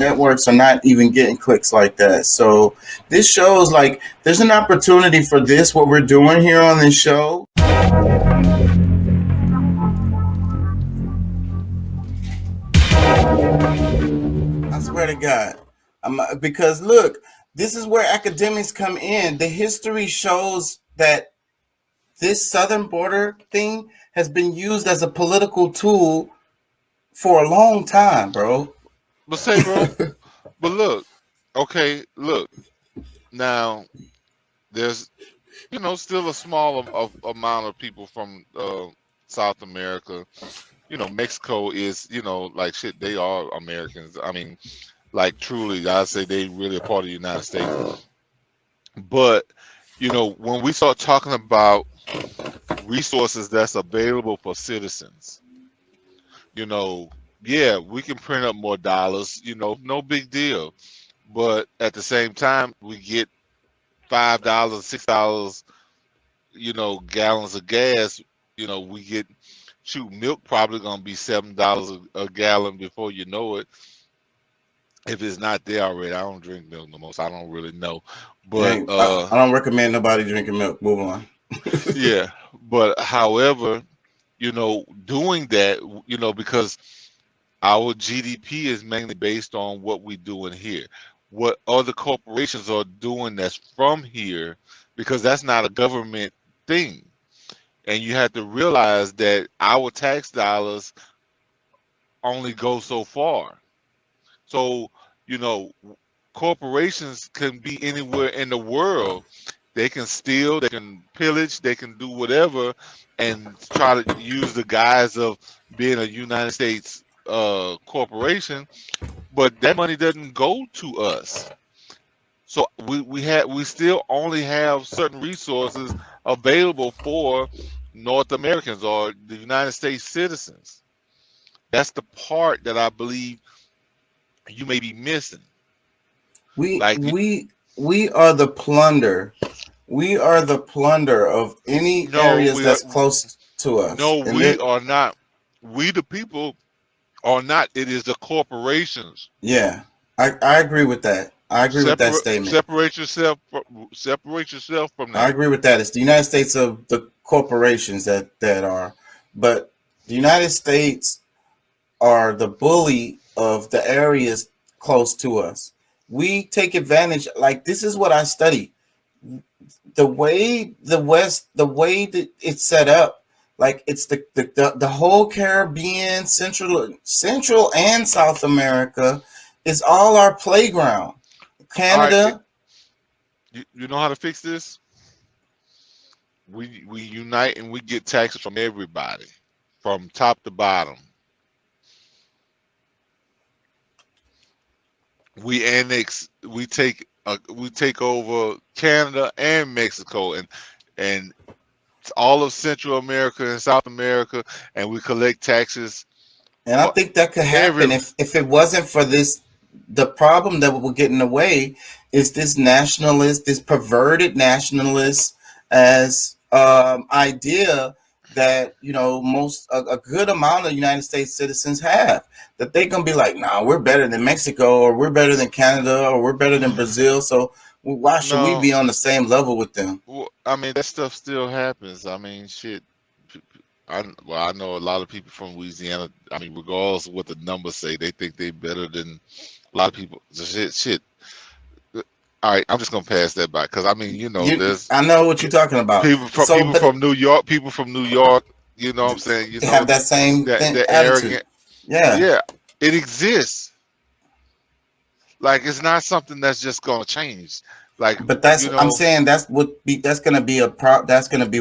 networks are not even getting clicks like that. So this shows like there's an opportunity for this, what we're doing here on this show. I swear to God. Because look, this is where academics come in. The history shows that this southern border thing has been used as a political tool for a long time, bro. But say, bro, but look, okay, look. Now there's still a small amount of people from South America. Mexico is like shit. They are Americans. I mean, like truly, I say they really a part of the United States. But when we start talking about resources that's available for citizens, you know, yeah, we can print up more dollars. No big deal. But at the same time, we get $5, $6, gallons of gas. We get shoot milk probably gonna be $7 a gallon before you know it. If it's not there already, I don't drink milk no more, so I don't really know. But Hey, I don't recommend nobody drinking milk. Move on. yeah, but however, doing that, because our GDP is mainly based on what we're doing here. What other corporations are doing that's from here, because that's not a government thing. And you have to realize that our tax dollars only go so far. So, you know, corporations can be anywhere in the world. They can steal, they can pillage, they can do whatever and try to use the guise of being a United States corporation, but that money doesn't go to us. So we still only have certain resources available for North Americans or the United States citizens. That's the part that I believe you may be missing. We Like, we we are the plunder. We are the plunder of any no, areas that's close to us. no, And we are not. We the people are not. It is the corporations. yeah, I agree with that. I agree with that Separate, statement. separate yourself, separate yourself from I that. agree with that. It's the United States of the corporations that are, but the United States are the bully of the areas close to us. We take advantage. Like this is what I study. The way the West, the way that it's set up, like it's the whole Caribbean, Central and South America is all our playground. All right, Canada, you know how to fix this? We unite and we get taxes from everybody, from top to bottom. We annex, we take over Canada and Mexico and all of Central America and South America, and we collect taxes and I for think that could every. happen if it wasn't for this. The problem that will get in the way is this nationalist, this perverted nationalist as idea that most a good amount of United States citizens have, that they're gonna be like, nah, we're better than Mexico or we're better than Canada or we're better than Brazil. So why should we No, be on the same level with them? I mean that stuff still happens. I mean, shit. I know a lot of people from Louisiana. I mean, regardless of what the numbers say, they think they better than a lot of people. Shit. All right, I'm just gonna pass that by because I mean, there's I know what you're talking about. So, people but from New York, people from New York. You know what I'm saying? they have that same That the attitude. arrogant. Yeah. Yeah, it exists. Like it's not something that's just gonna change. Like But that's you I'm know, saying that's gonna be that's gonna be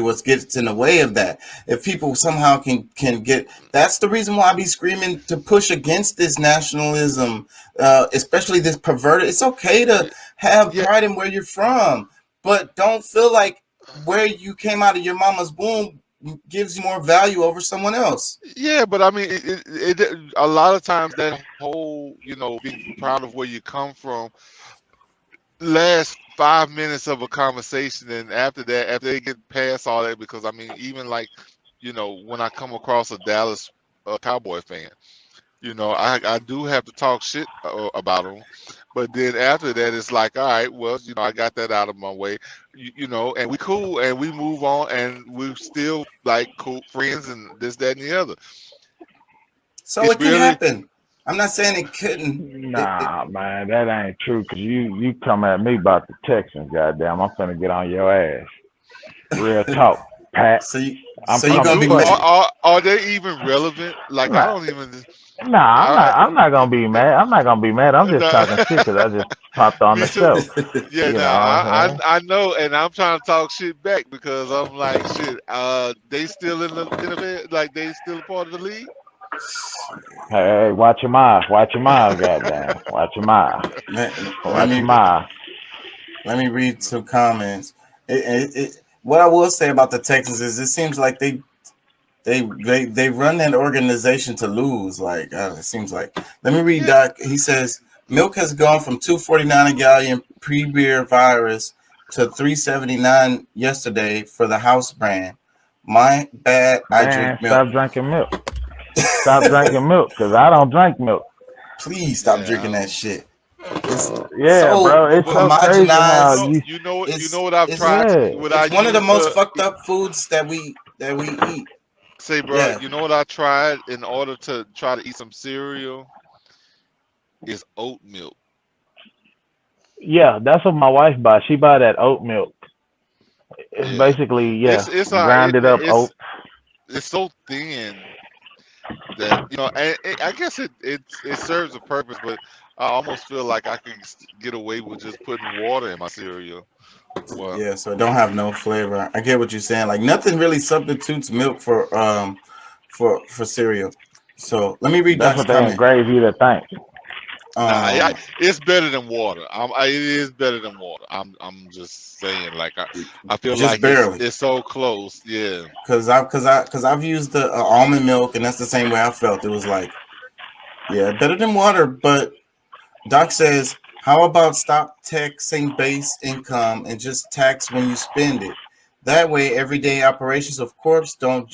what gets in the way of that. If people somehow can get, that's the reason why I be screaming to push against this nationalism, especially this perverted. It's okay to have yeah, pride in where you're from, but don't feel like where you came out of your mama's womb gives you more value over someone else. yeah. But I mean, a lot of times that whole being proud of where you come from last 5 minutes of a conversation, and after that, after they get past all that, because I mean, even like when I come across a Dallas Cowboy fan, I do have to talk shit about them, but then after that, it's like, all right, well, I got that out of my way, and we cool and we move on and we're still like cool friends and this, that, and the other. So It's it can really, happen. I'm not saying it couldn't. Nah, man, that ain't true. Cause you come at me about the Texans, goddamn. I'm finna get on your ass. Real talk, Pat. So you, I'm so you're coming gonna be for you. are they even relevant? Like, I Nah, don't even, nah, I, I'm not gonna be mad. I'm not gonna be mad. I'm just nah, talking shit because I just popped on me the too. show. Yeah, You know no, what I'm saying? I know, and I'm trying to talk shit back because I'm like, shit. They still in the NFL, like they still a part of the league. Hey, watch your mouth. Watch your mouth, goddamn. Watch your mouth. let Watch your me mouth. let me read some comments. What I will say about the Texans is it seems like they run that organization to lose. Like it seems like. Let me read Yeah, Doc. He says milk has gone from $2.49 a gallon pre-beer virus to $3.79 yesterday for the house brand. My bad. I drink Man, milk. stop drinking milk. Stop drinking milk, cause I don't drink milk. Please stop yeah, I drinking that don't. shit. It's Yeah, so bro, it's But so crazy how homogenized. you know It's what I've it's tried, yeah. what I it's one of the use most to fucked up foods that we eat. say, bro. Yeah. You know what I tried in order to try to eat some cereal is oat milk. Yeah, that's what my wife buys. She buy that oat milk. It's Yeah, basically, it's yeah, it's grounded up oat. it's so thin that and I guess it serves a purpose, but I almost feel like I can get away with just putting water in my cereal. Well, Yeah, so it don't have no flavor. I get what you're saying. Like nothing really substitutes milk for cereal. So let me read That's Doc's what they comment. engrave you to think. nah, Um, it's better than water. It is better than water. I'm just saying, like I feel just like barely, it's so close. Yeah. cause I've used the almond milk, and that's the same way I felt. It was like, yeah, better than water. But Doc says, how about stop taxing base income and just tax when you spend it? That way, everyday operations of corps don't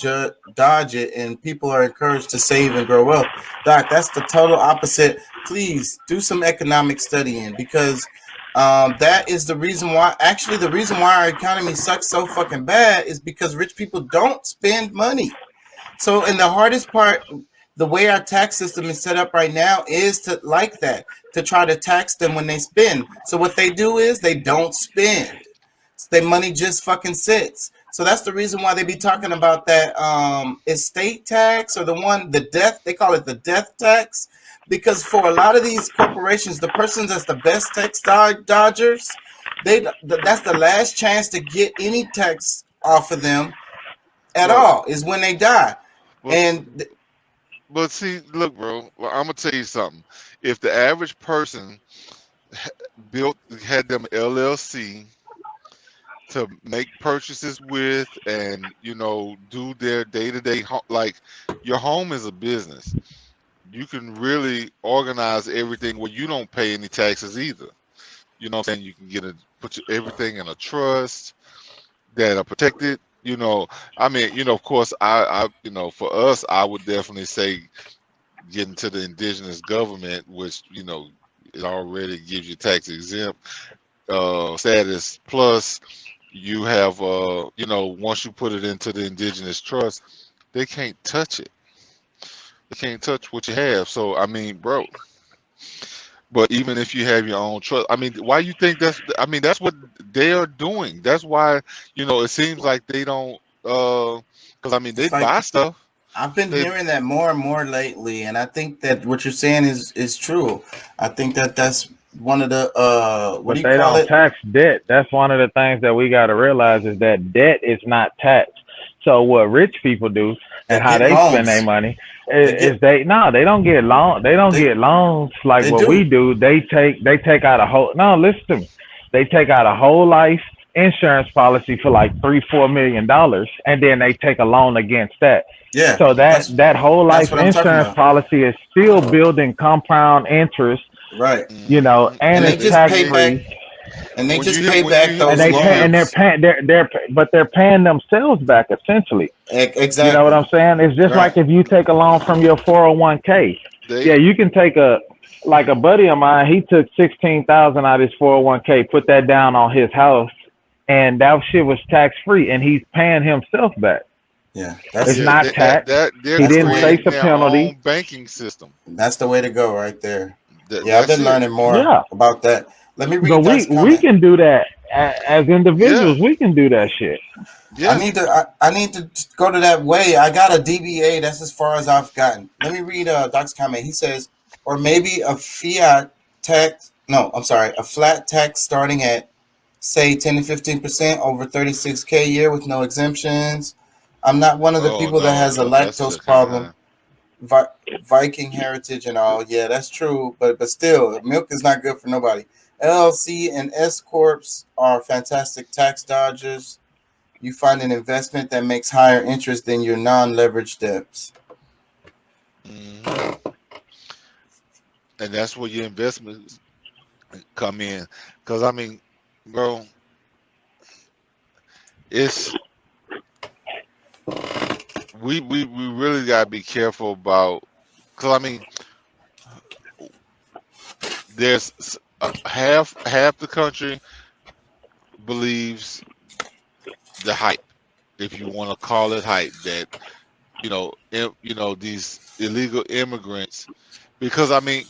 dodge it, and people are encouraged to save and grow wealth. Doc, that's the total opposite. Please do some economic studying because that is the reason why. Actually, the reason why our economy sucks so fucking bad is because rich people don't spend money. So, and the hardest part, the way our tax system is set up right now is to try to tax them when they spend. So what they do is they don't spend. Their money just fucking sits. So that's the reason why they be talking about that estate tax or the death, they call it the death tax. Because for a lot of these corporations, the person that's the best tax dodgers, that's the last chance to get any tax off of them at Well, all is when they die. but And but see, look, bro. Well, I'm gonna tell you something. If the average person had them LLC to make purchases with and do their day-to-day like your home is a business, you can really organize everything where you don't pay any taxes either. You know what I'm saying? You can put everything in a trust that are protected. I mean, of course, for us, I would definitely say getting to the indigenous government, which it already gives you tax exempt status. Plus, you have once you put it into the indigenous trust, they can't touch it. They can't touch what you have. So I mean, bro. But even if you have your own trust, I mean, why you think that's? I mean, that's what they are doing. That's why it seems like they don't. Because I mean, they it's like buy stuff. I've been They hearing that more and more lately, and I think that what you're saying is true. I think that that's one of the what But do you they call don't it? tax debt. That's one of the things that we got to realize is that debt is not taxed. So what rich people do They and how get they spend their loans. money They get is they don't get they loans like they what we do. do. They take out a whole no listen to me. They take out a whole life insurance policy for like $3-4 million, and then they take a loan against that. Yeah, So that's that whole that's life what I'm talking insurance about. policy is still building compound interest, Right, and and they it's just tax pay they back, free, and they when you just hear pay when you back hear and those when you hear they're loans. paying but they're paying themselves back essentially. You know what Exactly. I'm saying? It's just Right. like if you take a loan from your 401k. Yeah, you can take like a buddy of mine. He took 16,000 out of his 401k, put that down on his house, and that shit was tax free, and he's paying himself back. Yeah, It's Yeah, not taxed. they're He that's the didn't way to face creating a their penalty. own banking system. that's the way to go right there. Yeah, I've That's been it. learning more Yeah, about that. Let me but read Doc's we comment. can do that as Yeah, individuals. We can do that shit. I yeah. need to I need to go to that way. I got a DBA. That's as far as I've gotten. Let me read Doc's comment. He says, or maybe a fiat tax. No, I'm sorry, a flat tax starting at say 10 to 15% over 36K a year with no exemptions. I'm not one of the Oh people that no, has a no, that's still lactose kind of problem. high. Viking heritage and all. Yeah, that's true. But still, milk is not good for nobody. LLC and S corps are fantastic tax dodgers. You find an investment that makes higher interest than your non-leveraged debts. Hmm. And that's where your investments come in. Because I mean, bro, it's we really gotta be careful about. Because I mean, there's half the country believes the hype, if you want to call it hype, that these illegal immigrants. Because I mean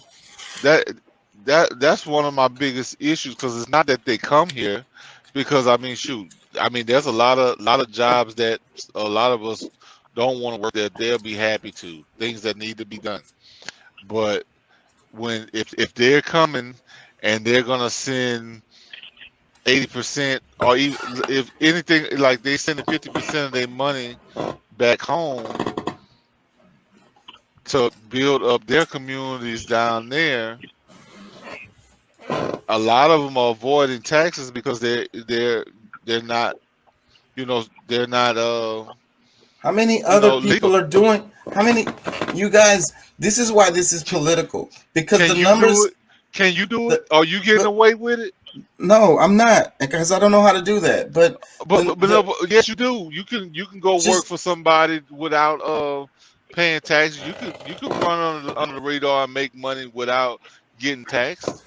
that that's one of my biggest issues. Because it's not that they come here, because I mean, shoot, I mean, there's a lot of jobs that a lot of us don't want to work, that they'll be happy to, things that need to be done. But when if they're coming and they're gonna send 80%, or even if anything, like they sending 50% of their money back home to build up their communities down there, a lot of them are avoiding taxes because they're not, they're not How many other legal. people are doing? How many? You guys, this is why this is political. Because Can the you do numbers, it? Can you do it? the, Are you getting the away with it? no, I'm not. Because I don't know how to do that. But No, but yes, you do. You can go work just for somebody without paying taxes. You can run under the radar and make money without getting taxed.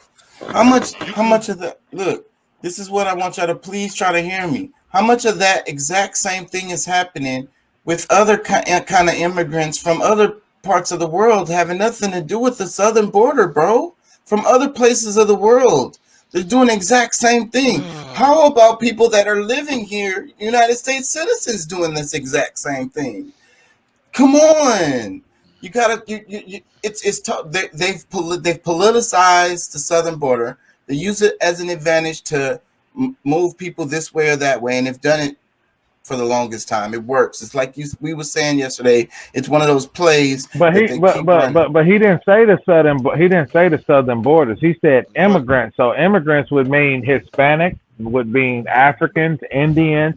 how much? You How can. much of that? Look, this is what I want y'all to please try to hear me. How much of that exact same thing is happening with other kind of immigrants from other parts of the world, having nothing to do with the southern border, bro? From other places of the world, they're doing the exact same thing. How about people that are living here, United States citizens, doing this exact same thing? Come on, you gotta. It's tough. They've politicized the southern border. They use it as an advantage to move people this way or that way, and they've done it for the longest time. It works. It's like we were saying yesterday. It's one of those plays But that he they but keep but running. but but he didn't say the southern. He didn't say the southern borders. He said But immigrants. So immigrants would mean Hispanic, would mean Africans, Indians,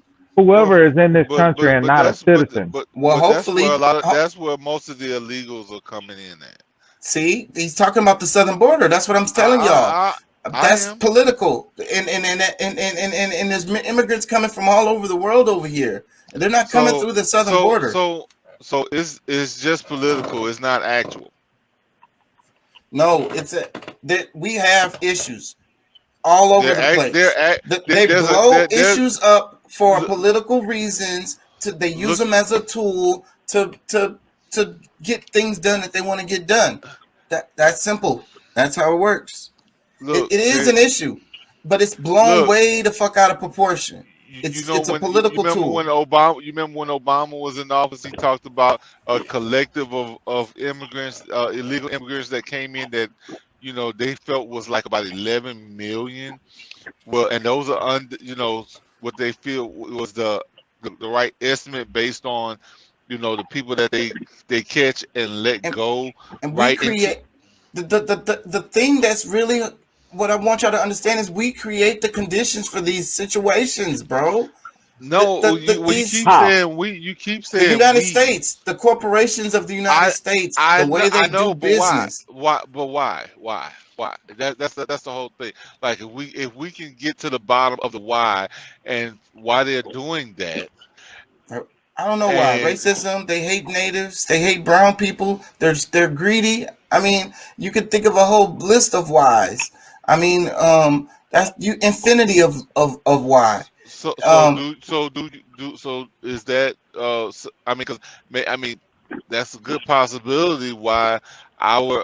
well, whoever is in this country and but not a that's citizen. Well, that's where hopefully, that's where most of the illegals are coming in at. see, he's talking about the southern border. That's what I'm telling y'all. I I That's am. political, and there's immigrants coming from all over the world over here, and they're not coming So through the southern so border. so so it's just political. It's not actual. No, that we have issues all over They're the act. place. They There's a blow there's issues up for look, political reasons. They use look them as a tool to get things done that they want to get done. That's simple. That's how it works. look It is they an issue, but it's blown look. way the fuck out of proportion. You know It's a when you political remember tool. when Obama. You remember when Obama was in office? He talked about a collective of immigrants, illegal immigrants that came in that they felt was like about 11 million. Well, and those are what they feel was the right estimate based on the people that they catch and let And go and we right into. create the thing that's really what I want y'all to understand is we create the conditions for these situations, bro. No, you These keep How? saying we. You keep the saying United we. States, the corporations of the United I States, I the know, way they do but why? business. Why? But why? Why? That's the whole thing. Like if we can get to the bottom of the why and why they're doing that. I don't know why. And Racism. They hate natives. They hate brown people. They're greedy. I mean, you could think of a whole list of whys. I mean, that's you infinity of why. Um, so is that I mean, because I mean that's a good possibility why our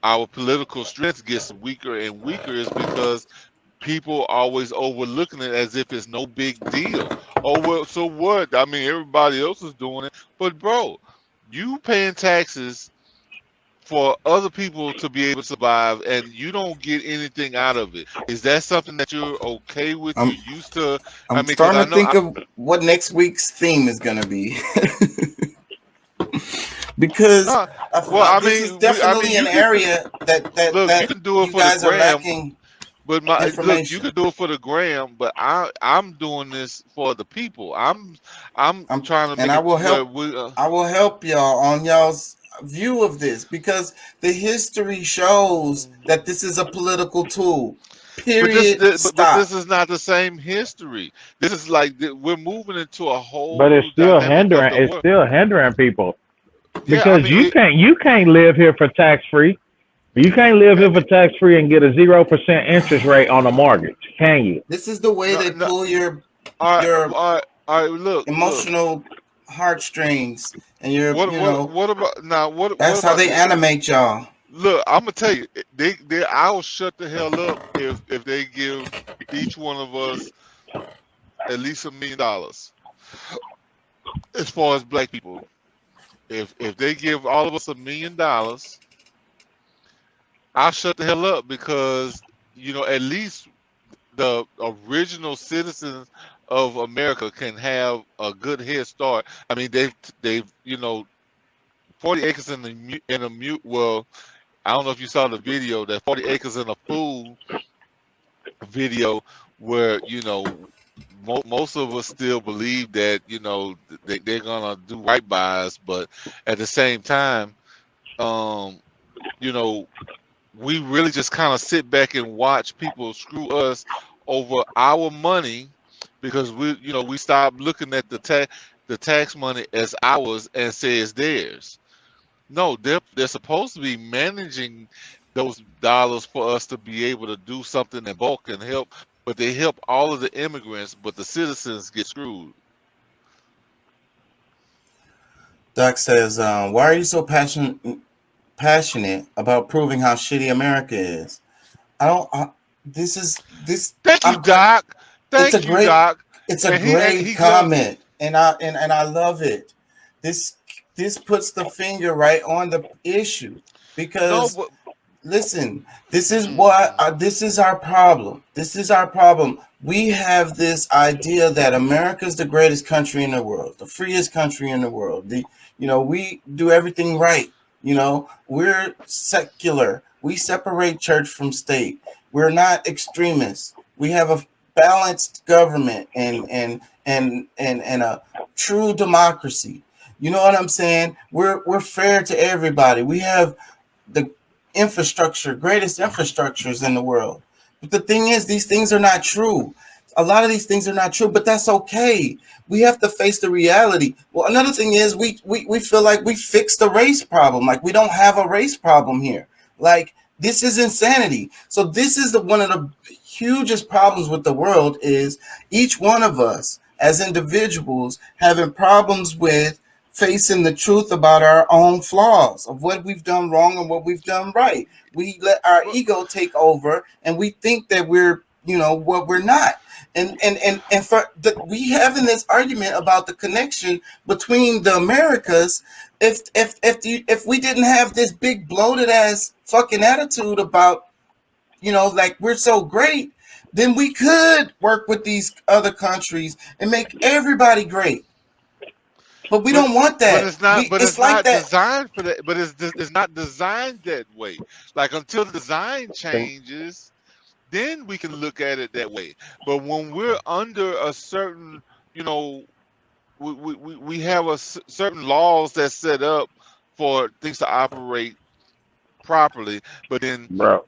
our political strength gets weaker and weaker is because people always overlooking it as if it's no big deal. Oh well, so what? I mean, everybody else is doing it, but bro, you paying taxes for other people to be able to survive, and you don't get anything out of it. Is that something that you're okay with? I'm You're used to? I I'm mean, because starting I to know, think of what next week's theme is gonna be. Because no. Well, I this is mean, I mean, definitely an you can area look. You that can do it you for the guys are gram, lacking but my look, you information. can do it for the gram, but I'm doing this for the people. I'm I'm trying to and make I it will where help. we. I will help y'all on y'all's view of this because the history shows that this is a political tool. But Period. but this Stop. is not the same history. This is like we're moving into a whole But it's new still dynamic of hindering. the It's world. still hindering people Yeah, I because mean, you can't live here for tax free. You can't live here for tax free and get a 0% interest rate on a mortgage, can you? This is the way no, they no, pull all right, your all right, all right. Look. emotional heartstrings and your What about now? What that's how about they this? animate y'all. Look, I'm gonna tell you, they I will shut the hell up if they give each one of us at least $1 million. As far as black people, if they give all of us $1 million, I'll shut the hell up because at least the original citizens of America can have a good head start. I mean, they've 40 acres in a mute. Well, I don't know if you saw the video, that 40 acres in a fool video where most of us still believe that they're gonna do right by us, but at the same time, um, you know, we really just kind of sit back and watch people screw us over our money because we stop looking at the tax money as ours and say it's theirs. No, they're supposed to be managing those dollars for us to be able to do something in bulk and help, but they help all of the immigrants, but the citizens get screwed. Doc says, "Why are you so passionate about proving how shitty America is?" I don't. This is this. Thank you, I'm great. Doc. It's a Thank you, great. Doc. It's a And great he loves it. comment, and I love it. This this puts the finger right on the issue No, because but listen, this is what mm, this is our problem. This is our problem. We have this idea that America is the greatest country in the world, the freest country in the world. We do everything right. We're secular. We separate church from state. We're not extremists. We have a balanced government and a true democracy. You know what I'm saying? We're fair to everybody. We have the greatest infrastructures in the world. But the thing is, these things are not true. A lot of these things are not true, but that's okay. We have to face the reality. Well, another thing is we feel like we fixed the race problem. Like we don't have a race problem here. Like this is insanity. So this is one of the hugest problems with the world is each one of us as individuals having problems with facing the truth about our own flaws of what we've done wrong and what we've done right. We let our but ego take over and we think that we're, what we're not. And for we having this argument about the connection between the Americas, if we didn't have this big bloated ass fucking attitude about, like we're so great, then we could work with these other countries and make everybody great. But we but don't want but that. it's not but It's it's like not that. designed for that. But it's not designed that way. Like until the design changes, then we can look at it that way. But when we're under a certain, you know, we have certain laws that set up for things to operate properly, but then bro.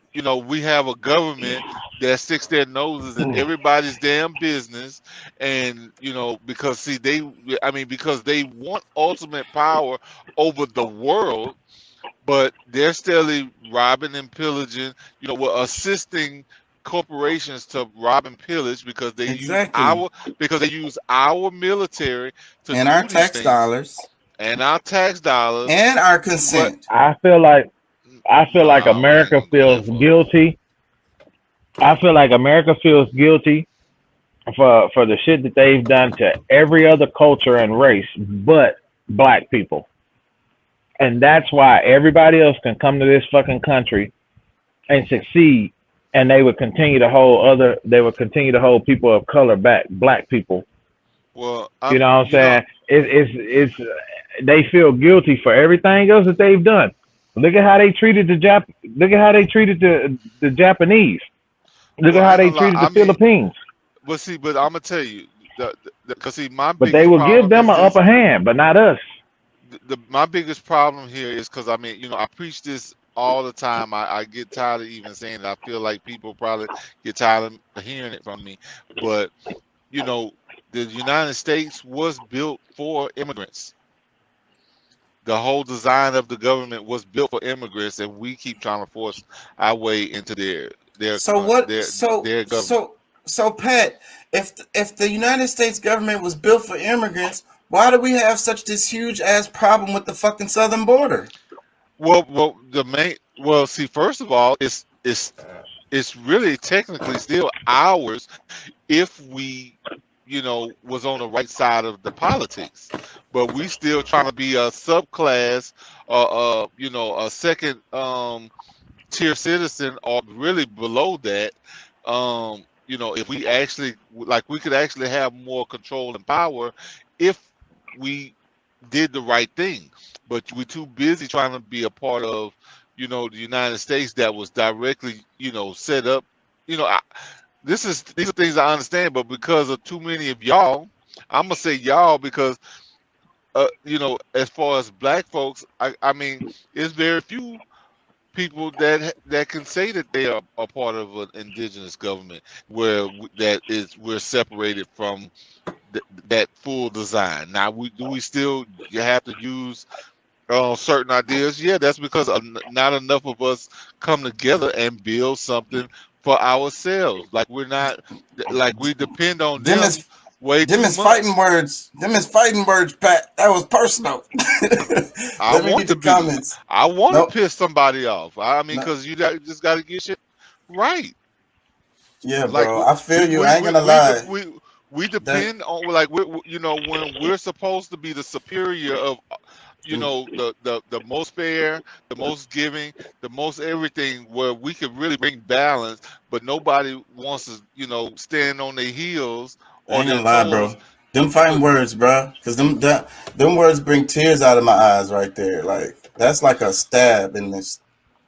we have a government that sticks their noses in everybody's damn business, and because because they want ultimate power over the world, but they're still robbing and pillaging. We're assisting corporations to rob and pillage because they Exactly. use our military to And do our these tax things dollars and our tax dollars. and our But consent. I feel like no, I ain't America gonna go that feels far. guilty. I feel like America feels guilty for the shit that they've done to every other culture and race but black people. And that's why everybody else can come to this fucking country and succeed, and they would continue to hold people of color back, black people. Well, You know what I'm saying? It's they feel guilty for everything else that they've done. Look at how they treated look at how they treated the Japanese. Look well, at I how ain't they gonna lie. treated I the mean, Philippines. but I'm gonna tell you, because my But they biggest will give problem them is an this. upper hand, but not us. My biggest problem here is because I preach this all the time. I get tired of even saying it. I feel like people probably get tired of hearing it from me. But the United States was built for immigrants. The whole design of the government was built for immigrants, and we keep trying to force our way into So what? their government. So Pat, if the United States government was built for immigrants, why do we have such this huge ass problem with the fucking southern border? See, first of all, it's really technically still ours if we was on the right side of the politics, but we still trying to be a subclass, a second tier citizen, or really below that. If we actually we could actually have more control and power if we did the right thing, but we're too busy trying to be a part of the United States that was directly set up. These are things I understand, but because of too many of y'all, I'm gonna say y'all because as far as black folks, I mean, it's very few people that can say that they are a part of an indigenous government where we're separated from that full design. Now, we still you have to use certain ideas? Yeah, that's because not enough of us come together and build something for ourselves. We depend on Them them is way them too is fighting much. words. Them is fighting words, Pat. That was personal. I Let me want get to the be. comments. I want to Nope. piss somebody off. I mean, No. because just got to get shit right. Yeah, Like bro. I we feel you. we I ain't we gonna we lie. we That depend on when we're supposed to be the superior of the most fair, the most giving, the most everything, where we could really bring balance, but nobody wants to stand on their heels I or ain't their gonna lie, toes. bro. Them fighting words, bro. Cause them words bring tears out of my eyes right there. Like that's like a stab in this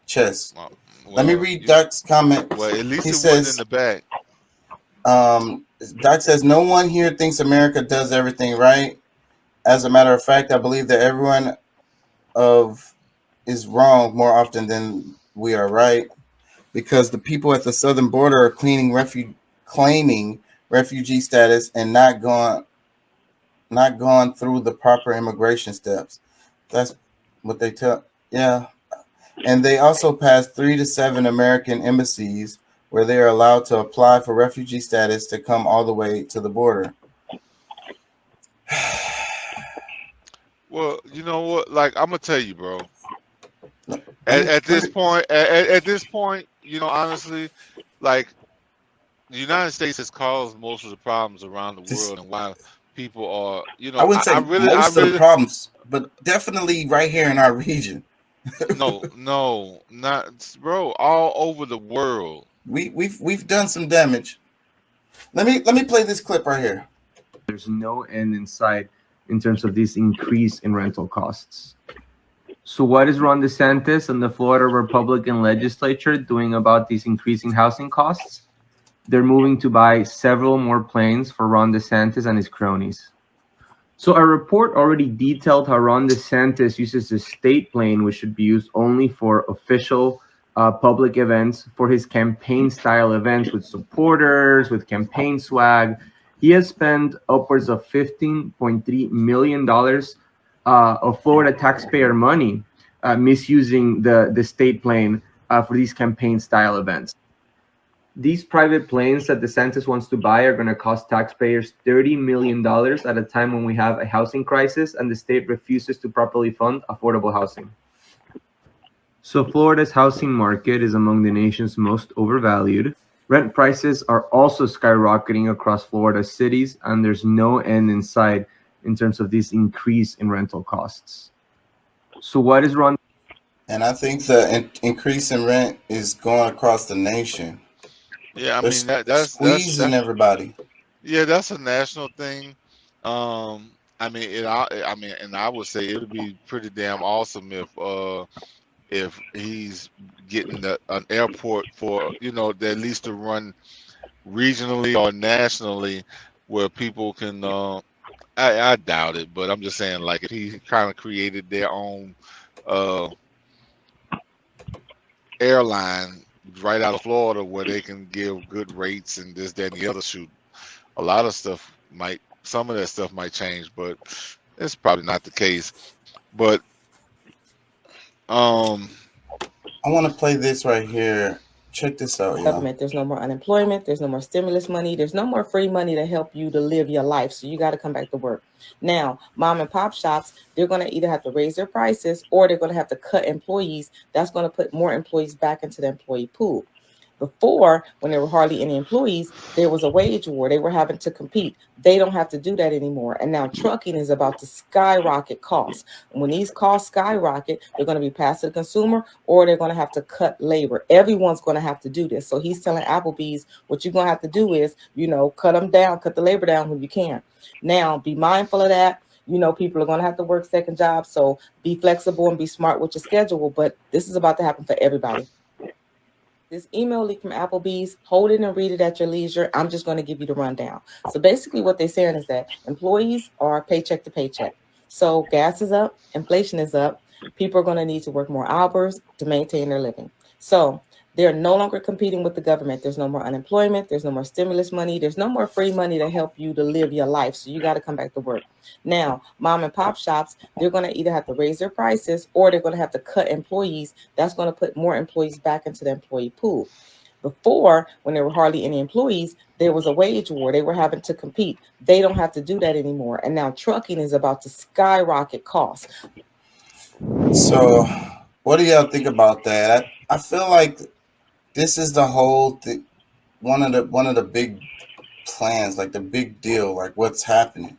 chest. Uh, Let me well read you Doc's comment. well at least He it wasn't in says, the back. Doc says, no one here thinks America does everything right. As a matter of fact, I believe that everyone of is wrong more often than we are right, because the people at the southern border are claiming refugee status and not gone through the proper immigration steps. That's what they tell. Yeah, and they also passed 3 to 7 American embassies where they are allowed to apply for refugee status to come all the way to the border. Well, you know what? Like, I'm gonna tell you, bro. Let me, At let this me, point, at this point, honestly, like the United States has caused most of the problems around the just, world, and why people are, I wouldn't I say really, most of the problems, but definitely right here in our region. no, not, bro, all over the world. We've done some damage. Let me play this clip right here. There's no end in sight in terms of this increase in rental costs. So what is Ron DeSantis and the Florida Republican legislature doing about these increasing housing costs? They're moving to buy several more planes for Ron DeSantis and his cronies. So a report already detailed how Ron DeSantis uses the state plane, which should be used only for official public events, for his campaign-style events with supporters, with campaign swag. He has spent upwards of $15.3 million of Florida taxpayer money misusing the state plane for these campaign-style events. These private planes that DeSantis wants to buy are going to cost taxpayers $30 million at a time when we have a housing crisis and the state refuses to properly fund affordable housing. So Florida's housing market is among the nation's most overvalued. Rent prices are also skyrocketing across Florida's cities, and there's no end in sight in terms of this increase in rental costs. So what is Ron? And I think the increase in rent is going across the nation. Yeah, I They're mean that's squeezing everybody. yeah, that's a national thing. I mean, and I would say it would be pretty damn awesome if he's getting an airport for at least to run regionally or nationally where people can. I doubt it, but I'm just saying, like, if he kind of created their own airline right out of Florida where they can give good rates and this, that, and the other. Shoot, a lot of stuff some of that stuff might change, but it's probably not the case. But I want to play this right here. Check this out, y'all. Government. There's no more unemployment. There's no more stimulus money. There's no more free money to help you to live your life. So you got to come back to work. Now, mom and pop shops, they're going to either have to raise their prices or they're going to have to cut employees. That's going to put more employees back into the employee pool. Before, when there were hardly any employees, there was a wage war. They were having to compete. They don't have to do that anymore. And now trucking is about to skyrocket costs. And when these costs skyrocket, they're going to be passed to the consumer or they're going to have to cut labor. Everyone's going to have to do this. So he's telling Applebee's what you're going to have to do is, cut them down, cut the labor down when you can. Now, be mindful of that. People are going to have to work second jobs. So be flexible and be smart with your schedule. But this is about to happen for everybody. This email leak from Applebee's, hold it and read it at your leisure. I'm just going to give you the rundown. So basically what they're saying is that employees are paycheck to paycheck. So gas is up, inflation is up. People are going to need to work more hours to maintain their living. So they're no longer competing with the government. There's no more unemployment. There's no more stimulus money. There's no more free money to help you to live your life. So you got to come back to work. Now, mom and pop shops, they're going to either have to raise their prices or they're going to have to cut employees. That's going to put more employees back into the employee pool. Before, when there were hardly any employees, there was a wage war. They were having to compete. They don't have to do that anymore. And now trucking is about to skyrocket costs. So what do y'all think about that? I feel like this is the whole thing, one of the big plans, like the big deal, like what's happening.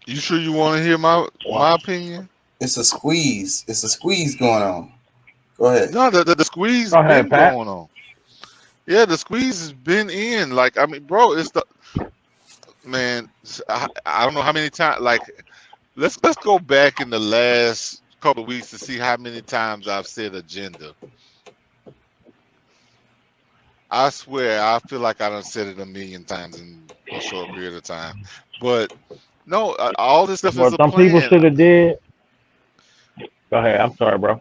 you sure you want to hear my opinion? It's a squeeze. It's a squeeze going on. Go ahead. No, the squeeze Go ahead, been Pat. going on. Yeah, the squeeze has been in. Like, I mean, bro, it's the man. I don't know how many times. Like, let's go back in the last couple of weeks to see how many times I've said agenda. I swear, I feel like I done said it a million times in a short period of time. But no, all this stuff Well, is a some people should plan. have did. Go ahead. I'm sorry, bro.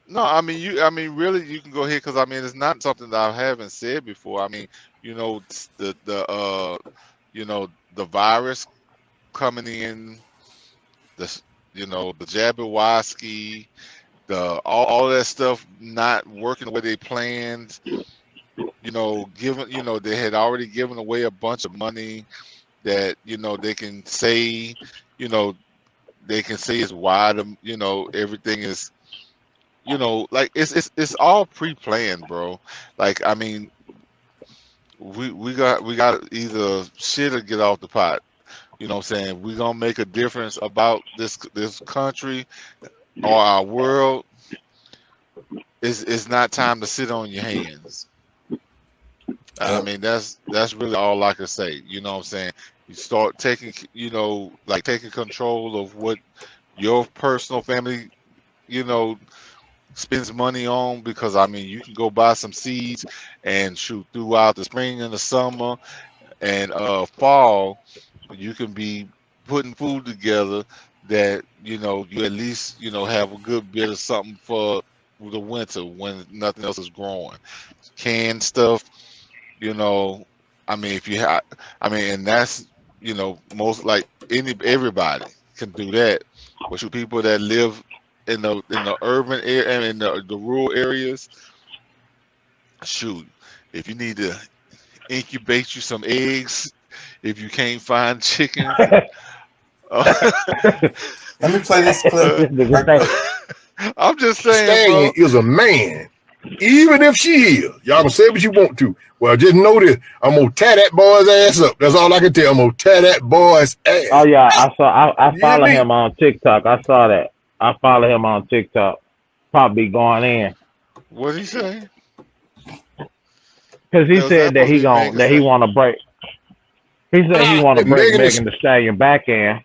No, I mean, really, you can go ahead because I mean, it's not something that I haven't said before. I mean, the virus coming in, the Jabberwocky, all that stuff not working the way they planned. They had already given away a bunch of money that they can say, they can say is why everything is, like it's all pre-planned, bro. Like, I mean, we got either shit or get off the pot. You know what I'm saying? We're gonna make a difference about this country or our world. It's not time to sit on your hands. I mean, that's really all I can say. You know what I'm saying? You start taking, taking control of what your personal family, spends money on, because I mean, you can go buy some seeds and shoot throughout the spring and the summer and fall, you can be putting food together that you at least have a good bit of something for the winter when nothing else is growing. Canned stuff, I mean, if you have, I mean, and that's most like everybody can do that. But you people that live in the urban area and in the rural areas, shoot, if you need to incubate you some eggs, if you can't find chickens, Let me play this clip. This nigga Right think- quick. I'm just saying, Stallion bro. is a man. Even if she is. Y'all can say what you want to. Well, just know this. I'm going to tear that boy's ass up. That's all I can tell. I'm going to tear that boy's ass. Oh yeah, I You follow hear me? him on TikTok. I saw that. I follow him on TikTok. Probably going in What he say? because he That was said that supposed to be Megan he saying. want to break. He said he want to That break Megan is- Megan Thee Stallion back in,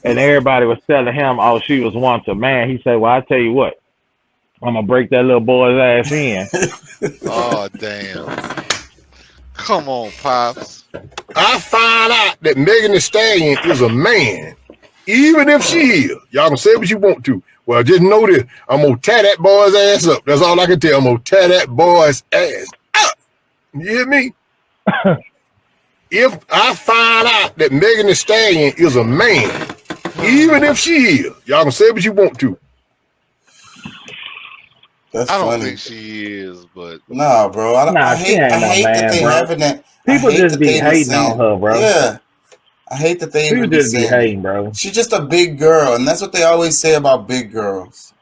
and everybody was telling him, "Oh, she was once a man." He said, "Well, I tell you what, I'm gonna break that little boy's ass in." Oh damn! Come on, pops. I find out that Megan Thee Stallion is a man. Even if she is. Y'all can say what you want to. Well, just know this. I'm going to tear that boy's ass up. That's all I can tell. I'm going to tear that boy's ass up. You hear me? If I find out that Megan Thee Stallion is a man, even if she is. Y'all can say what you want to. That's I don't funny. think she is, but Nah, bro. I Nah, hate, she ain't I no hate that man, they bro. having that. People I hate just that be they even hating on saying- her, bro. Yeah. I hate that they People even be just be saying hating, bro. she's just a big girl, and that's what they always say about big girls.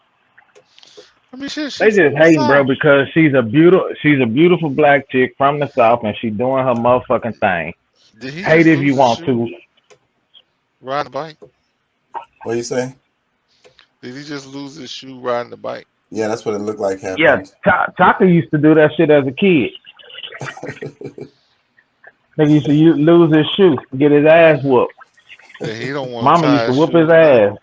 I mean, shit, They she's just from the hating, bro, South. because she's a beautiful black chick from the South, and she doing her motherfucking thing. Did he Hate just if lose you his want shoe to. riding the bike? What you say? Did he just lose his shoe riding the bike? Yeah, that's what it looked like happened. Yeah, Taka used to do that shit as a kid. Nigga used to lose his shoe, get his ass whooped. Yeah, he don't want Mama used to whoop his ass.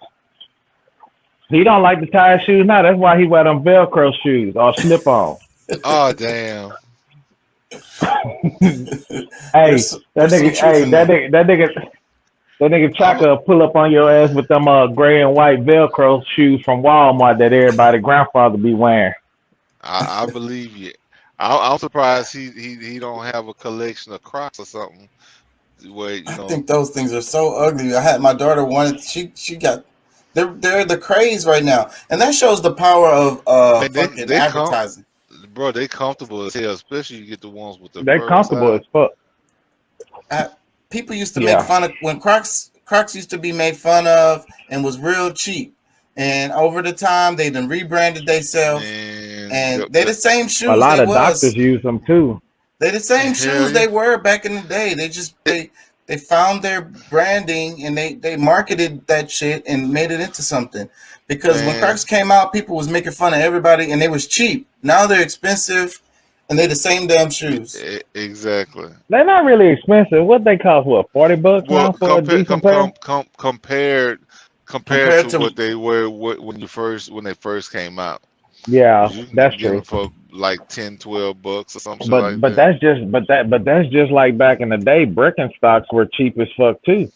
He don't like to tie his shoes now. That's why he wear them Velcro shoes or slip on. Oh damn! Hey, There's that some nigga, truth hey, in that nigga Chaka will pull up on your ass with them gray and white Velcro shoes from Walmart that everybody grandfather be wearing. I believe you. I'm surprised he don't have a collection of Crocs or something. Where I think those things are so ugly. I had my daughter wanted. She got. They're the craze right now, and that shows the power of Man, fucking they advertising. bro, they comfortable as hell, especially you get the ones with the They fur comfortable inside. as fuck. People used to Yeah. make fun of when Crocs used to be made fun of and was real cheap, and over the time they done rebranded themselves, Man, and they the same shoes A lot they of was. doctors use them too. They the same Hell shoes yeah. they were back in the day. They found their branding and they marketed that shit and made it into something. Because when Man. Crocs came out, people was making fun of everybody and they was cheap. Now they're expensive and they the same damn shoes. Exactly. They're not really expensive. What they cost? What, $40 now Well, for a decent pair? compared to to- what they were when they first came out. Yeah, You can that's get them true. for like $10-$12 or something like But that. that's just like back in the day. Birkenstocks were cheap as fuck too.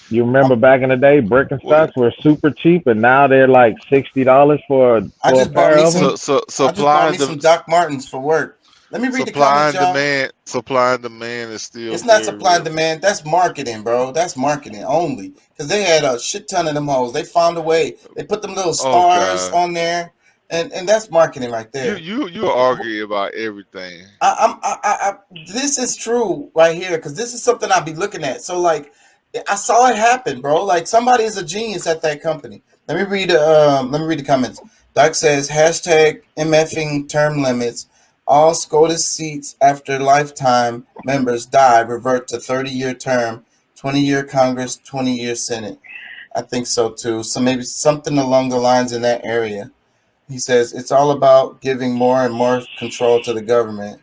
You remember back in the day, Birkenstocks were super cheap, and now they're like $60 for a just bought pair me of them. So I just supply bought and me some Doc Martens for work. Let me read the supply and comments, y'all. supply and demand is still. It's not very supply and real. demand. That's marketing, bro. That's marketing only. Because they had a shit ton of them hoes. They found a way. They put them little stars God. on there, and that's marketing right there. You argue about everything. This is true right here because this is something I'll be looking at. So like, I saw it happen, bro. Like somebody is a genius at that company. Let me read the comments. Doc says hashtag MFing term limits. All SCOTUS seats after lifetime members die revert to 30-year term, 20-year Congress, 20-year Senate. I think so too. So maybe something along the lines in that area. He says it's all about giving more and more control to the government.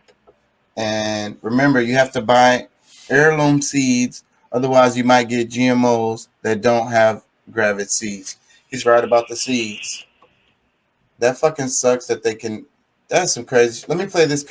And remember, you have to buy heirloom seeds, otherwise you might get GMOs that don't have gravid seeds. He's right about the seeds. That fucking sucks that they can. That's some crazy. Let me play this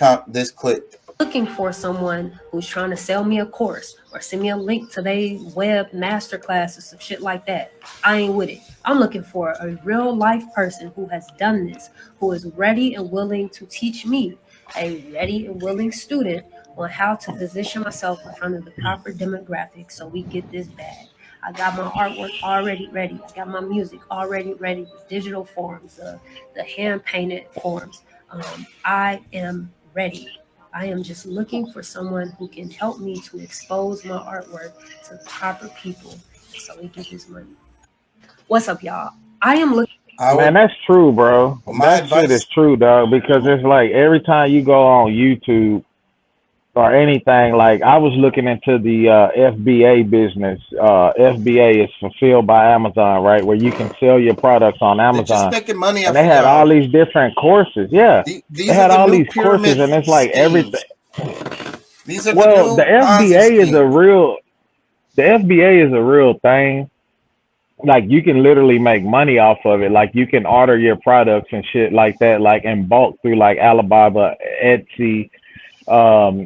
clip. looking for someone who's trying to sell me a course or send me a link to their web masterclass or some shit like that. I ain't with it. I'm looking for a real life person who has done this, who is ready and willing to teach me, a ready and willing student, on how to position myself in front of the proper demographics so we get this bag. I got my artwork already ready. I got my music already ready, the digital forms, the hand painted forms. I am ready. I am just looking for someone who can help me to expose my artwork to the proper people so we get this money. What's up, y'all? I am looking. I Man, would, that's true, bro. my That shit is advice, true, dog. Because it's like every time you go on YouTube or anything, like I was looking into the FBA business. FBA is fulfilled by Amazon, right? Where you can sell your products on they're just Amazon. making money And off they of had all y'all. these different courses. Yeah. They These are had the all new these courses, pyramid and it's like everything. schemes. These are the Well, new Ponzi schemes. the FBA is a real thing. Like you can literally make money off of it. Like you can order your products and shit like that, like in bulk through like Alibaba, Etsy.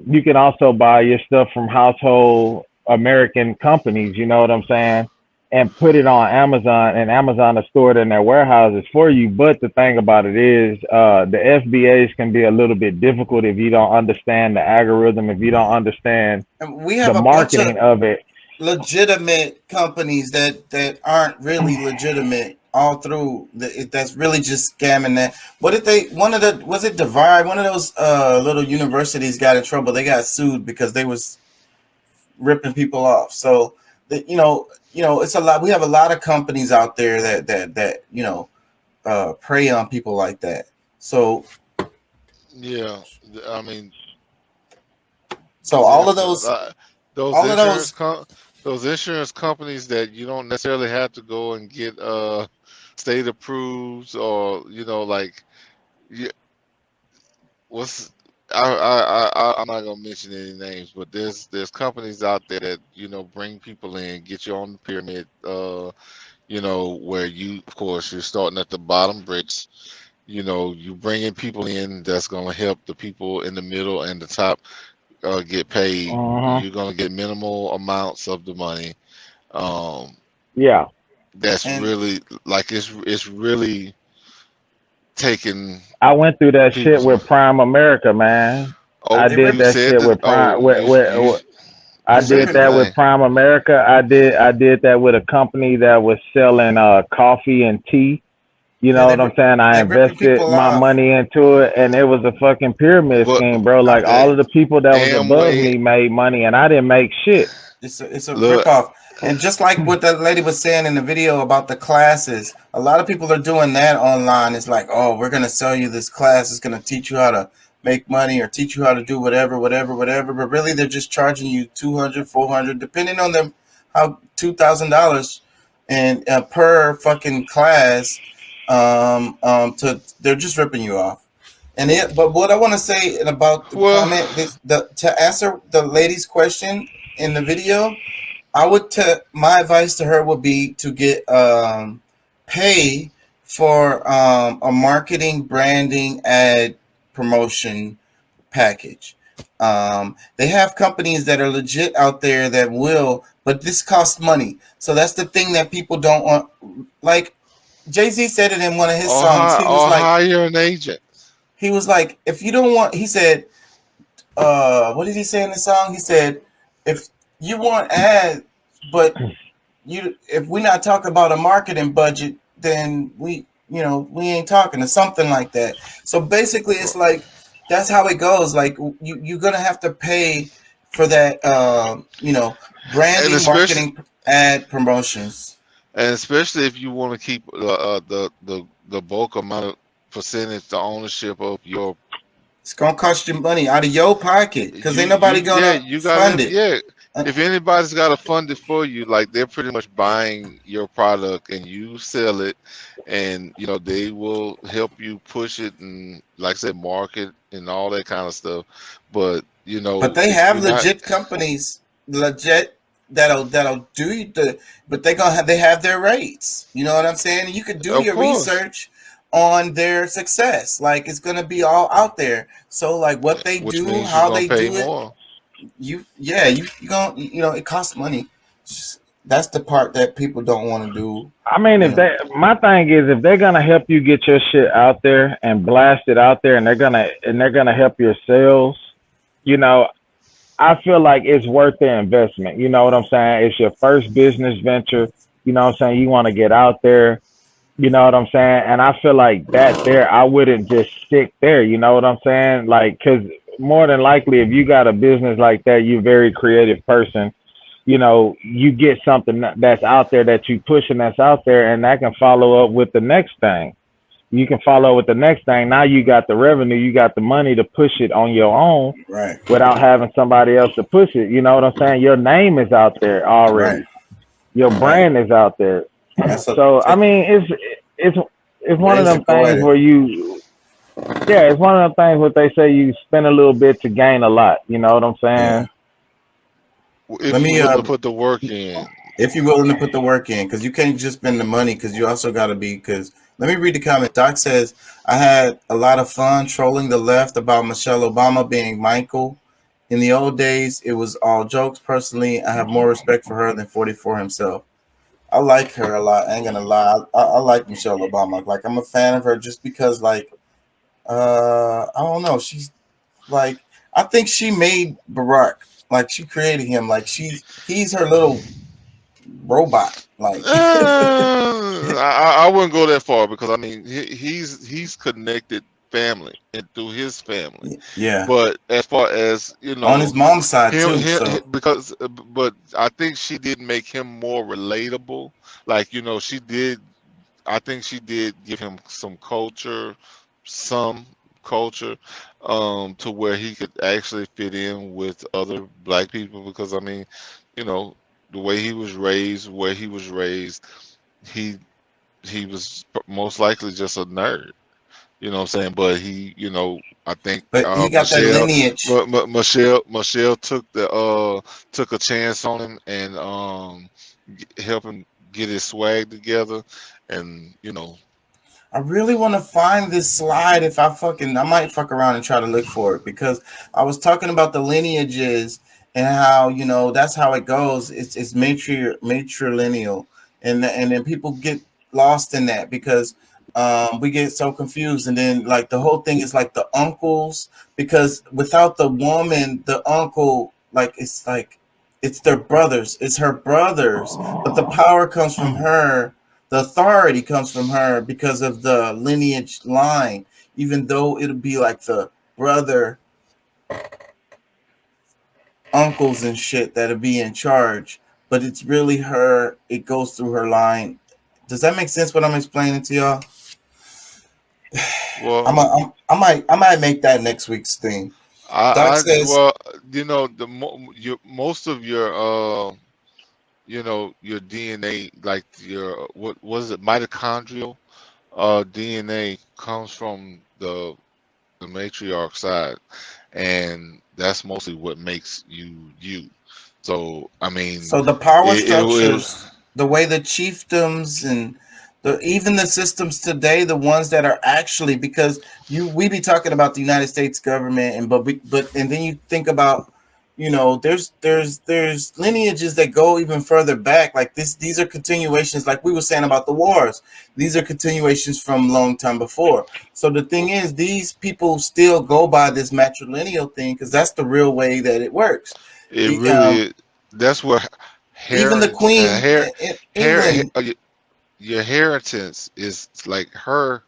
You can also buy your stuff from household American companies, you know what I'm saying? And put it on Amazon, and Amazon will store it in their warehouses for you. But the thing about it is, the FBAs can be a little bit difficult if you don't understand the algorithm, if you don't understand And we the have a bunch of marketing of it. legitimate companies that aren't really legitimate all through that's really just scamming that. What did they one of the was it Divide? One of those little universities got in trouble. They got sued because they was ripping people off. So that it's a lot. We have a lot of companies out there that prey on people like that. So Yeah, I mean, all of definitely. Those all of insurance those those insurance companies that you don't necessarily have to go and get state approved, or like, you, what's I'm not gonna mention any names, but there's companies out there that bring people in, get you on the pyramid, where you, of course, you're starting at the bottom bricks. You bringing people in that's gonna help the people in the middle and the top get paid. Uh-huh. You're gonna get minimal amounts of the money. Um, Yeah. that's and really like it's really taking I went through that shit people's with money. Prime America, man. Oh, I they did rip you that said shit that. with Prime. Oh, I they you said did the ripping that with thing. Prime America. I did that with a company that was selling coffee and tea. You yeah know what I'm saying? I they ripping invested people my off. money into it, and it was a fucking pyramid But scheme, bro. Uh, Like eh, all of the people that was above Amway, me made money, and I didn't make shit. it's a look, ripoff. And just like what that lady was saying in the video about the classes, a lot of people are doing that online. It's like, oh, we're gonna sell you this class. It's gonna teach you how to make money or teach you how to do whatever, whatever, whatever. But really, they're just charging you 200, 400, depending on them, how $2,000 and per fucking class. They're just ripping you off. But what I want to say about the well, comment, to answer the lady's question in the video, my advice to her would be to get pay for a marketing, branding, ad promotion package. They have companies that are legit out there that will, but this costs money. So that's the thing that people don't want. Like Jay-Z said it in one of his songs. or hire an agent. He was like, if you don't want, he said, what did he say in the song? He said, if you want ads, but if we're not talking about a marketing budget, then we ain't talking, or something like that. So basically, it's like that's how it goes. Like you're gonna have to pay for that, and branding, especially marketing, ad promotions. and especially if you want to keep the bulk amount of percentage, the ownership of your It's gonna cost you money out of your pocket because ain't nobody gonna you fund gotta, it. yeah. Uh, If anybody's got to fund it for you, like they're pretty much buying your product and you sell it, and they will help you push it and, like I said, market and all that kind of stuff. But But they if have you're not, legit companies, legit that'll do the. But they have their rates. You know what I'm saying? You could do of your course, research on their success. Like it's gonna be all out there. So like what they which do, means you're how gonna they pay do it, more. you gonna it costs money. That's the part that people don't want to do. I mean, You if know, my thing is, if they're gonna help you get your shit out there and blast it out there, and they're gonna help your sales, you know, I feel like it's worth their investment. You know what I'm saying? It's your first business venture. You know what I'm saying? You want to get out there. You know what I'm saying? And I feel like that there, I wouldn't just stick there. You know what I'm saying? Like, cause more than likely, if you got a business like that, you're a very creative person. You know, you get something that's out there that you pushing that's out there, and that can follow up with the next thing. You can follow with the next thing. Now you got the revenue, you got the money to push it on your own right, without having somebody else to push it. You know what I'm saying? Your name is out there right, already. Your right. brand is out there. That's a So I mean, it's one of razor them things poetic. where it's one of them things where they say you spend a little bit to gain a lot. You know what I'm Yeah. saying? If Let you're me willing to put the work in. if you're willing to put the work in, because you can't just spend the money, because you also got to be. Because let me read the comment. Doc says, I had a lot of fun trolling the left about Michelle Obama being Michael. In the old days, it was all jokes. Personally, I have more respect for her than 44 himself. I like her a lot. I ain't gonna lie. I like Michelle Obama. Like I'm a fan of her just because, like, I don't know. She's like, I think she made Barack. Like she created him. Like he's her little robot. Like I wouldn't go that far because I mean he's connected family and through his family. yeah, But as far as on his mom's side him, too. So because but I think she did make him more relatable. Like she did. I think she did give him some culture, to where he could actually fit in with other black people. Because I mean, you know, the way he was raised, where he was raised, he he was most likely just a nerd. You know what I'm saying? But I think but he got that lineage. Michelle took a chance on him and help him get his swag together, and I really want to find this slide. If I might fuck around and try to look for it, because I was talking about the lineages and how that's how it goes. It's matrilineal, and then people get lost in that because we get so confused, and then like the whole thing is like the uncles, because without the woman, the uncle, like it's their brothers, it's her brothers, but the power comes from her, the authority comes from her because of the lineage line, even though it'll be like the brother, uncles and shit that'll be in charge, but it's really her. It goes through her line. Does that make sense what I'm explaining to y'all? well, I might make that next week's thing. Doc says, well, most of your DNA, like your what was it, mitochondrial DNA comes from the matriarch side, and that's mostly what makes you you. So I mean, so the power it structures, was the way the chiefdoms and even the systems today, the ones that are actually, because we be talking about the United States government, and and then you think about, there's lineages that go even further back. Like these are continuations, like we were saying about the wars. These are continuations from long time before. So the thing is, these people still go by this matrilineal thing because that's the real way that it works. it E- really Um, is, that's where even the herent Queen in hair England. your inheritance is like her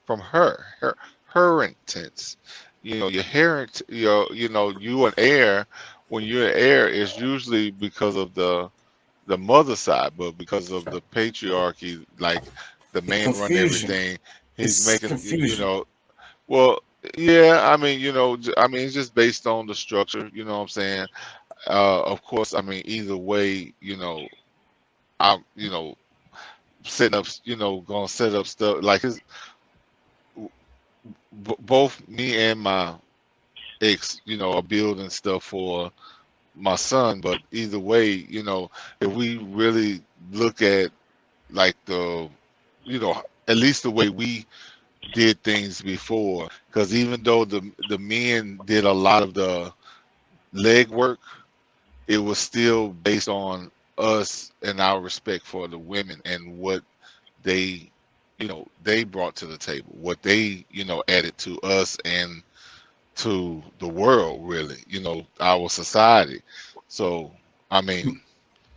inheritance. Your parent, you an heir. When you're an heir, it's usually because of the mother side, but because of the patriarchy, like the man run Confusion. everything, he's It's making, confusion. well, yeah, I mean, I mean, it's just based on the structure, you know what I'm saying? Of course, I mean, either way, I'm, setting up, gonna set up stuff like both me and my ex, are building stuff for my son. But either way, if we really look at like at least the way we did things before. Because even though the men did a lot of the leg work, it was still based on us and our respect for the women and what they, they brought to the table, what they, added to us and to the world, really, our society. So, I mean,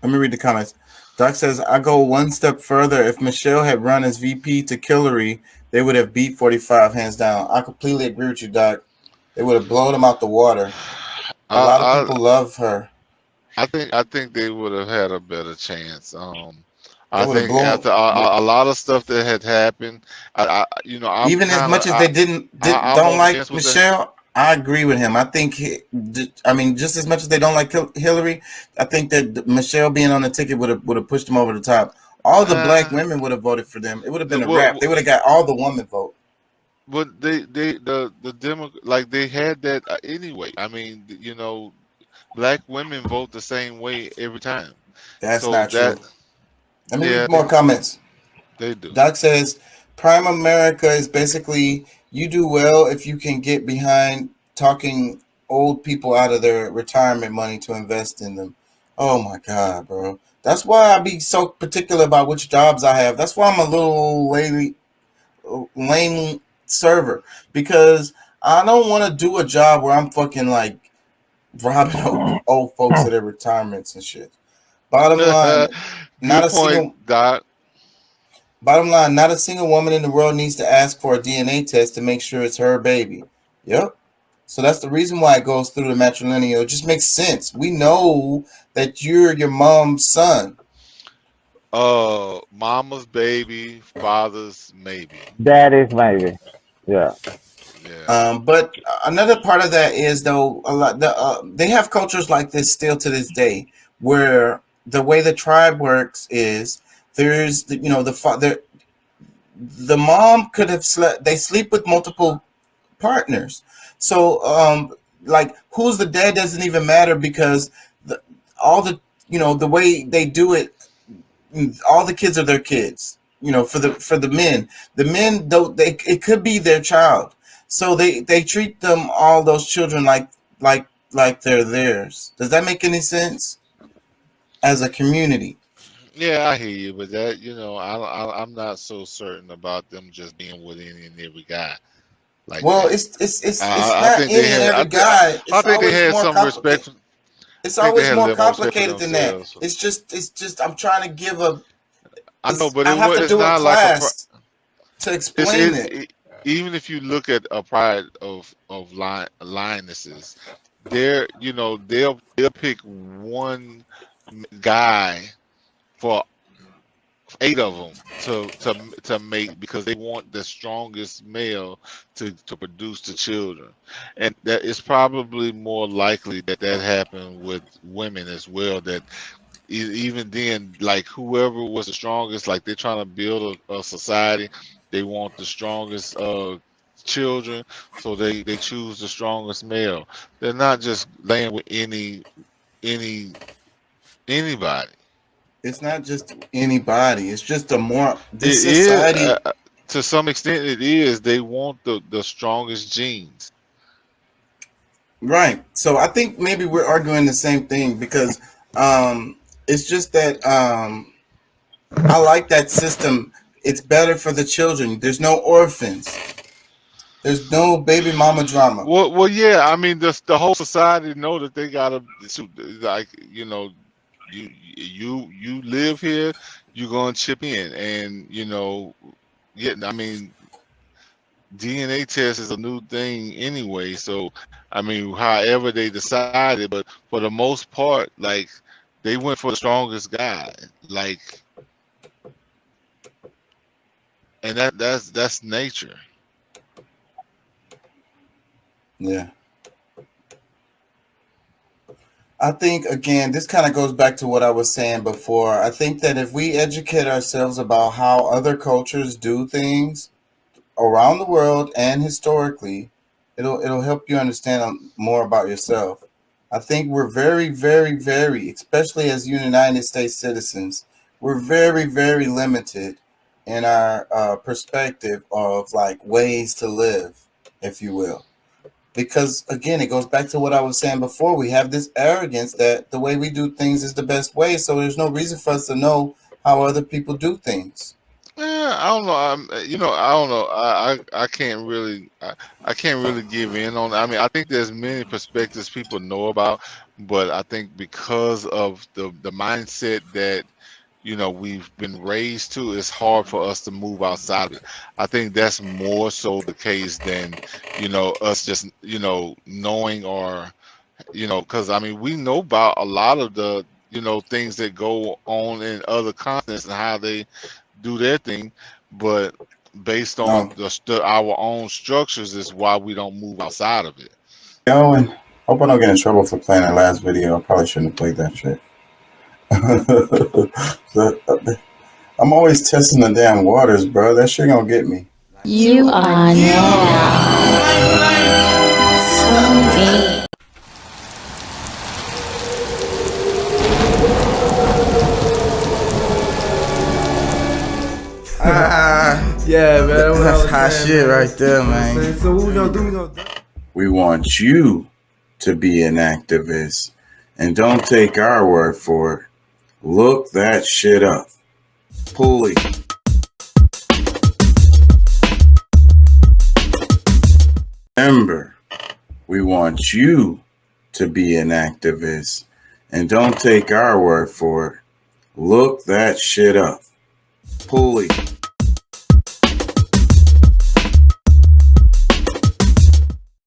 Let me read the comments. Doc says, I go one step further. If Michelle had run as VP to Hillary, they would have beat 45 hands down. I completely agree with you, Doc. They would have blown them out the water. A lot of people love her. I think they would have had a better chance. They I would have think blown. after a lot of stuff that had happened, I'm Even as much as they I'm don't on the like fence with that. Michelle, I agree with him. I think just as much as they don't like Hillary, I think that Michelle being on the ticket would have pushed them over the top. All the black women would have voted for them. It would have been a wrap. They would have got all the woman vote. But the like they had that anyway. I mean, black women vote the same way every time. That's So not that true. Let me yeah, read more comments. they do. Doc says, Prime America is basically you do well if you can get behind talking old people out of their retirement money to invest in them. Oh my God, bro. That's why I be so particular about which jobs I have. That's why I'm a little lame server, because I don't want to do a job where I'm fucking like robbing old folks at their retirements and shit. Bottom line, not Good a single point, Doc. Bottom line, not a single woman in the world needs to ask for a DNA test to make sure it's her baby. Yep. So that's the reason why it goes through the matrilineal. It just makes sense. We know that you're your mom's son. Mama's baby, father's maybe. Daddy's maybe. Yeah. Yeah. But another part of that is though they have cultures like this still to this day, where the way the tribe works is there's the father, the mom could have slept. They sleep with multiple partners. So like who's the dad doesn't even matter, because all the the way they do it, all the kids are their kids. For the men though, it could be their child. So they treat them, all those children, like they're theirs. Does that make any sense? As a community. Yeah, I hear you, but that I'm not so certain about them just being with any and every guy like Well, that. it's I not think any they and had. every guy. I It's think they always had more some respect. complicated. It's I think they always had a more little more respect for complicated than that. themselves. It's just I'm trying to give a. I know, but I have to it's do a not like class to it's explain it. even if you look at a pride of lionesses, they'll pick one guy for 8 of them to mate, because they want the strongest male to produce the children, and that is probably more likely that happened with women as well. That even then, like whoever was the strongest, like they're trying to build a society, they want the strongest children, so they choose the strongest male. They're not just laying with any anybody. It's not just anybody. It's just this It is society. to some extent it is. They want the strongest genes. Right. So I think maybe we're arguing the same thing, because it's just that I like that system. It's better for the children. There's no orphans. There's no baby mama drama. Well, yeah. I mean, the whole society know that they gotta, like, you live here, you're gonna chip in, and yeah. I mean, DNA test is a new thing anyway, so I mean, however they decided, but for the most part, like they went for the strongest guy, like, and that's nature. Yeah. I think, again, this kind of goes back to what I was saying before. I think that if we educate ourselves about how other cultures do things around the world and historically, it'll help you understand more about yourself. I think we're very, very, very, especially as United States citizens, we're very, very limited in our perspective of like ways to live, if you will. Because again, it goes back to what I was saying before. We have this arrogance that the way we do things is the best way. So there's no reason for us to know how other people do things. Yeah, I don't know. I don't know. I can't really I can't really give in on. I mean, I think there's many perspectives people know about, but I think because of the mindset that we've been raised to, it's hard for us to move outside of it. I think that's more so the case than us just knowing, or because I mean we know about a lot of the things that go on in other continents and how they do their thing, but based on our own structures is why we don't move outside of it. And hope I don't get in trouble for playing that last video. I probably shouldn't have played that shit. I'm always testing the damn waters, bro. That shit gonna get me. You are now so deep. Yeah, man. That's hot shit right there, man. So what we gonna do? We want you to be an activist, and don't take our word for it. Look that shit up. Pulley. Remember, we want you to be an activist, and don't take our word for it. Look that shit up. Pulley.